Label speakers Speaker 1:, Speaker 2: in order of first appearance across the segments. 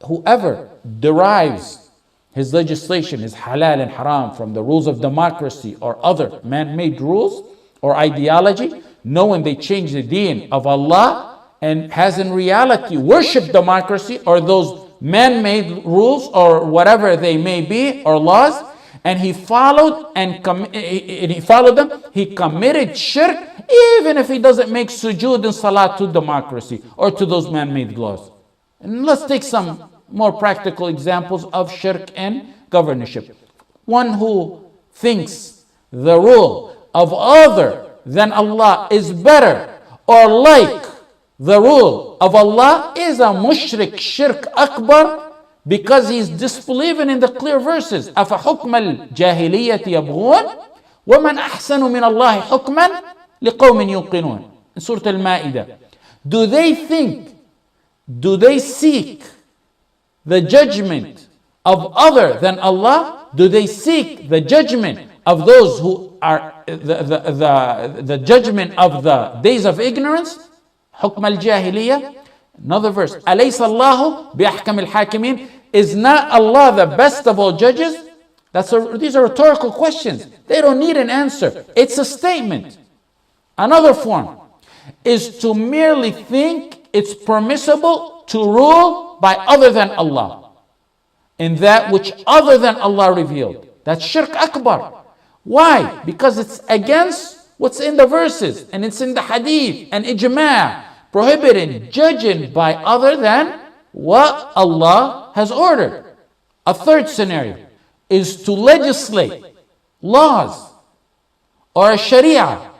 Speaker 1: whoever derives his legislation, his halal and haram, from the rules of democracy or other man-made rules or ideology, knowing they change the deen of Allah, and has in reality worshipped democracy or those man-made rules or whatever they may be or laws, and he followed them, he committed shirk, even if he doesn't make sujood and salat to democracy or to those man-made laws. And let's take some more practical examples of shirk and governorship. One who thinks the rule of other than Allah is better or like the rule of Allah is a mushrik, shirk akbar, because he's disbelieving in the clear verses. أَفَحُكْمَ الْجَاهِلِيَّةِ يَبْغُونَ وَمَنْ أَحْسَنُ مِنَ اللَّهِ حُكْمًا لِقَوْمٍ يُوقِنُونَ in Surah Al-Ma'idah. Do they seek the judgment of other than Allah? Do they seek the judgment of those who are the judgment of the days of ignorance? حكم الجاهلية. Another verse, أليس الله بأحكم الحاكمين? Is not Allah the best of all judges? These are rhetorical questions. They don't need an answer. It's a statement. Another form is to merely think it's permissible to rule by other than Allah in that which other than Allah revealed. That's shirk akbar. Why? Because it's against what's in the verses, and it's in the hadith and ijma', prohibiting judging by other than what Allah has ordered. A third scenario is to legislate laws or a sharia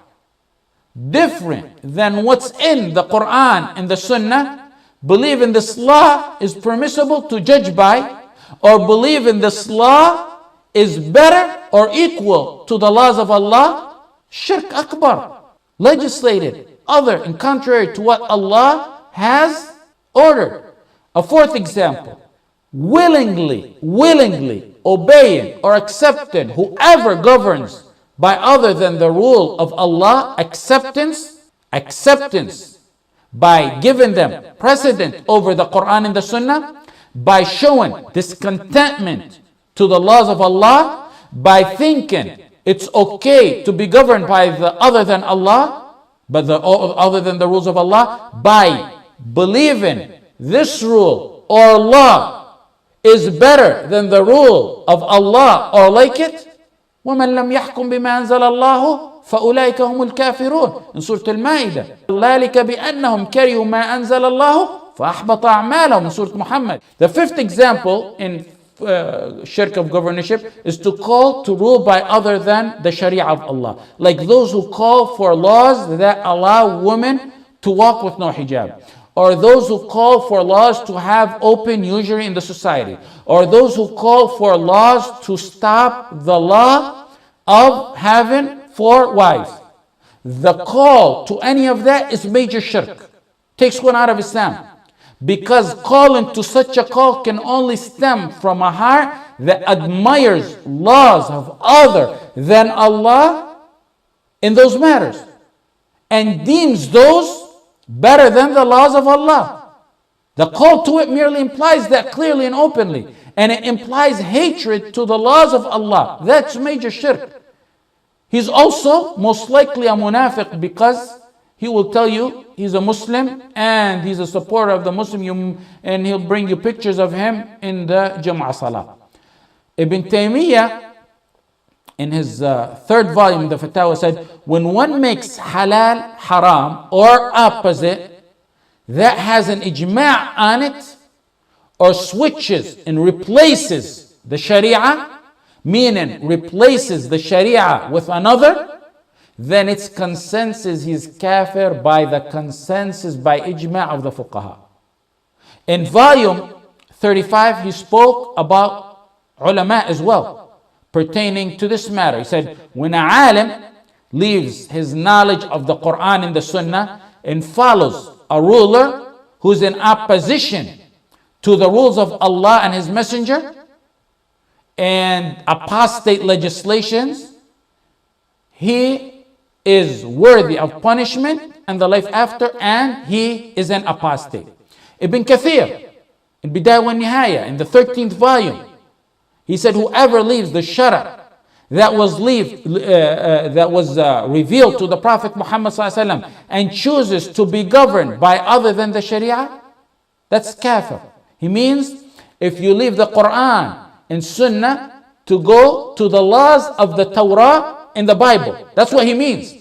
Speaker 1: different than what's in the Quran and the Sunnah, believe in this law is permissible to judge by, or believe in this law is better or equal to the laws of Allah. Shirk akbar, legislated other and contrary to what Allah has ordered. A fourth example, willingly obeying or accepting whoever governs by other than the rule of Allah, acceptance by giving them precedent over the Quran and the Sunnah, by showing discontentment to the laws of Allah, by thinking it's okay to be governed by the other than Allah, but other than the rules of Allah, by believing this rule or law is better than the rule of Allah or like it. وَمَنْ لَمْ يَحْكُمْ بِمَا أَنزَلَ اللَّهُ فَأُولَٰئِكَ هُمُ الْكَافِرُونَ in Surah Al-Ma'idah. ذَلِكَ بِأَنَّهُمْ كَرِهُوا مَا أَنزَلَ اللَّهُ فَأَحْبَطَ أَعْمَالَهُم in Surah Muhammad. The fifth example in shirk of governorship is to call to rule by other than the sharia of Allah, like those who call for laws that allow women to walk with no hijab, or those who call for laws to have open usury in the society, or those who call for laws to stop the law of having 4 wives. The call to any of that is major shirk, takes one out of Islam. Because calling to such a call can only stem from a heart that admires laws of other than Allah in those matters and deems those better than the laws of Allah. The call to it merely implies that clearly and openly, and it implies hatred to the laws of Allah. That's major shirk. He's also most likely a munafiq, because he will tell you he's a Muslim and he's a supporter of the Muslim, and he'll bring you pictures of him in the Jum'ah Salah. Ibn Taymiyyah, in his third volume, the Fatawa, said, when one makes halal haram or opposite, that has an ijma' on it, or switches and replaces the sharia, meaning replaces the sharia with another, then its consensus he's kafir by the consensus, by ijma' of the fuqaha. In volume 35, he spoke about ulama as well, pertaining to this matter. He said, when an alim leaves his knowledge of the Quran and the Sunnah and follows a ruler who's in opposition to the rules of Allah and His Messenger and apostate legislations, he is worthy of punishment and the life after, and he is an apostate. Ibn Kathir, in Bidayah wa Nihaya, in the 13th volume. He said, whoever leaves the shara that was revealed to the Prophet Muhammad ﷺ and chooses to be governed by other than the Sharia, that's kafir. He means if you leave the Quran and Sunnah to go to the laws of the Torah in the Bible. That's what he means.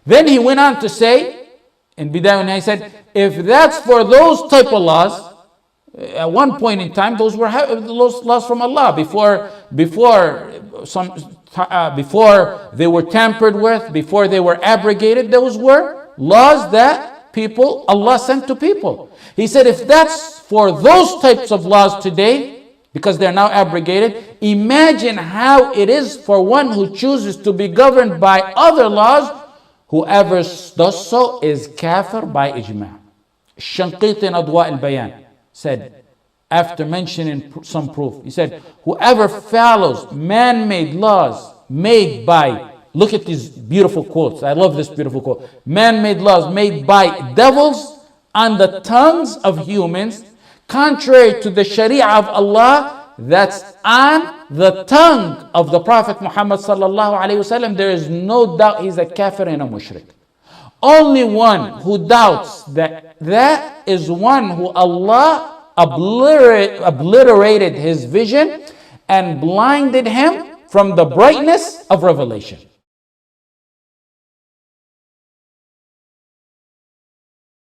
Speaker 1: Then he went on to say, in Bidayah, he said, if that's for those type of laws, at one point in time, those were laws from Allah before they were tampered with, before they were abrogated. Those were laws that Allah sent to people. He said, if that's for those types of laws today, because they're now abrogated, imagine how it is for one who chooses to be governed by other laws. Whoever does so is kafir by ijma'. Shanqiti in Adwa al-Bayan said, after mentioning some proof, he said, whoever follows man-made laws made by, look at these beautiful quotes, I love this beautiful quote, man-made laws made by devils on the tongues of humans, contrary to the Sharia of Allah, that's on the tongue of the Prophet Muhammad sallallahu alaihi wasallam, there is no doubt he's a kafir and a mushrik. Only one who doubts that is one who Allah obliterated his vision and blinded him from the brightness of revelation.